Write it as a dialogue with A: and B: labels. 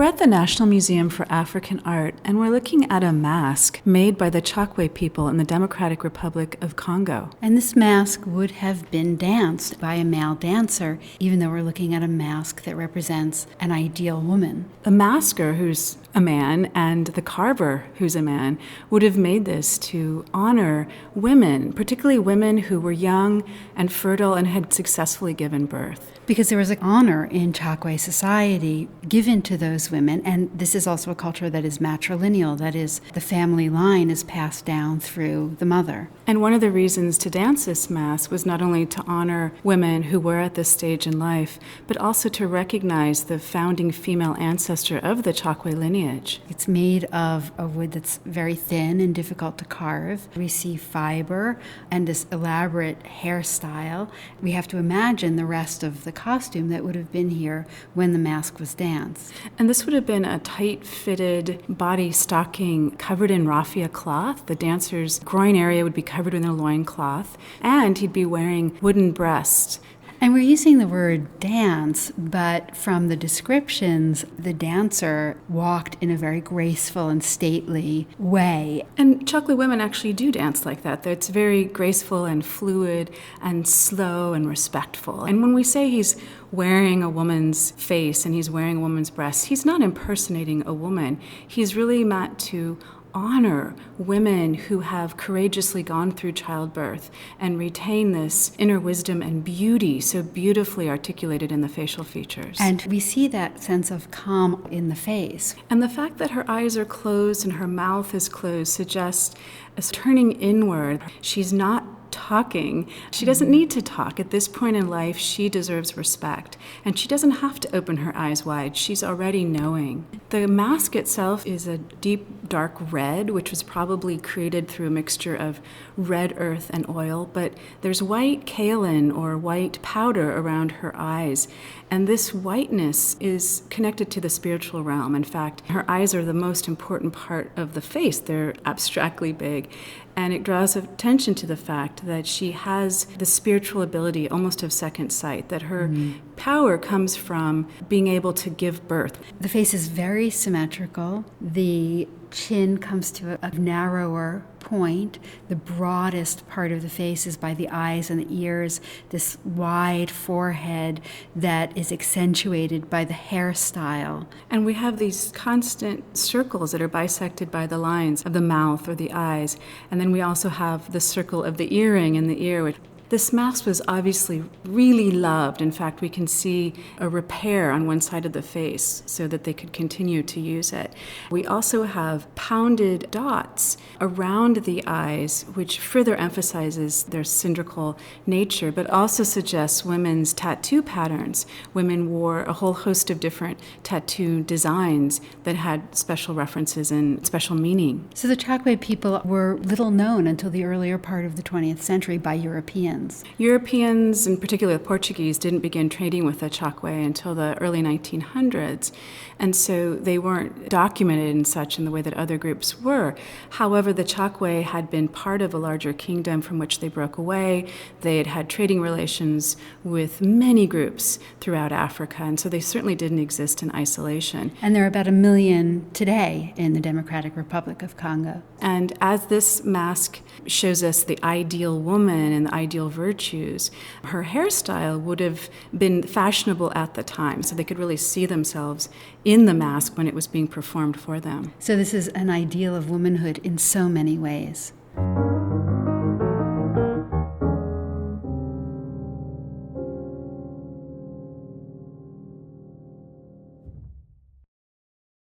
A: at the National Museum for African Art, and we're looking at a mask made by the Chokwe people in the Democratic Republic of Congo.
B: And this mask would have been danced by a male dancer, even though we're looking at a mask that represents an ideal woman.
A: The masker, who's a man, and the carver, who's a man, would have made this to honor women, particularly women who were young and fertile and had successfully given birth.
B: Because there was an honor in Chokwe society given to those women, and this is also a culture that is matrilineal, that is, the family line is passed down through the mother.
A: And one of the reasons to dance this mask was not only to honor women who were at this stage in life, but also to recognize the founding female ancestor of the Chokwe lineage.
B: It's made of a wood that's very thin and difficult to carve. We see fiber and this elaborate hairstyle. We have to imagine the rest of the costume that would have been here when the mask was danced.
A: And this would have been a tight-fitted body stocking covered in raffia cloth. The dancer's groin area would be covered in a loincloth, and he'd be wearing wooden breasts.
B: And we're using the word dance, but from the descriptions, the dancer walked in a very graceful and stately way.
A: And Chokwe women actually do dance like that. It's very graceful and fluid and slow and respectful. And when we say he's wearing a woman's face and he's wearing a woman's breasts, he's not impersonating a woman. He's really meant to honor women who have courageously gone through childbirth and retain this inner wisdom and beauty so beautifully articulated in the facial features.
B: And we see that sense of calm in the face.
A: And the fact that her eyes are closed and her mouth is closed suggests a turning inward. She's not talking. She doesn't need to talk. At this point in life, she deserves respect. And she doesn't have to open her eyes wide. She's already knowing. The mask itself is a deep, dark red, which was probably created through a mixture of red earth and oil. But there's white kaolin or white powder around her eyes. And this whiteness is connected to the spiritual realm. In fact, her eyes are the most important part of the face. They're abstractly big. And it draws attention to the fact that she has the spiritual ability almost of second sight, that her power comes from being able to give birth.
B: The face is very symmetrical. The chin comes to a narrower point. The broadest part of the face is by the eyes and the ears, this wide forehead that is accentuated by the hairstyle.
A: And we have these constant circles that are bisected by the lines of the mouth or the eyes. And then we also have the circle of the earring in the ear. This mask was obviously really loved. In fact, we can see a repair on one side of the face so that they could continue to use it. We also have pounded dots around the eyes, which further emphasizes their cylindrical nature, but also suggests women's tattoo patterns. Women wore a whole host of different tattoo designs that had special references and special meaning.
B: So the Chokwe people were little known until the earlier part of the 20th century by Europeans.
A: Europeans, in particular the Portuguese, didn't begin trading with the Chokwe until the early 1900s, and so they weren't documented in such in the way that other groups were. However, the Chokwe had been part of a larger kingdom from which they broke away. They had had trading relations with many groups throughout Africa, and so they certainly didn't exist in isolation.
B: And there are about 1 million today in the Democratic Republic of Congo.
A: And as this mask shows us the ideal woman and the ideal virtues, her hairstyle would have been fashionable at the time, so they could really see themselves in the mask when it was being performed for them.
B: So this is an ideal of womanhood in so many ways.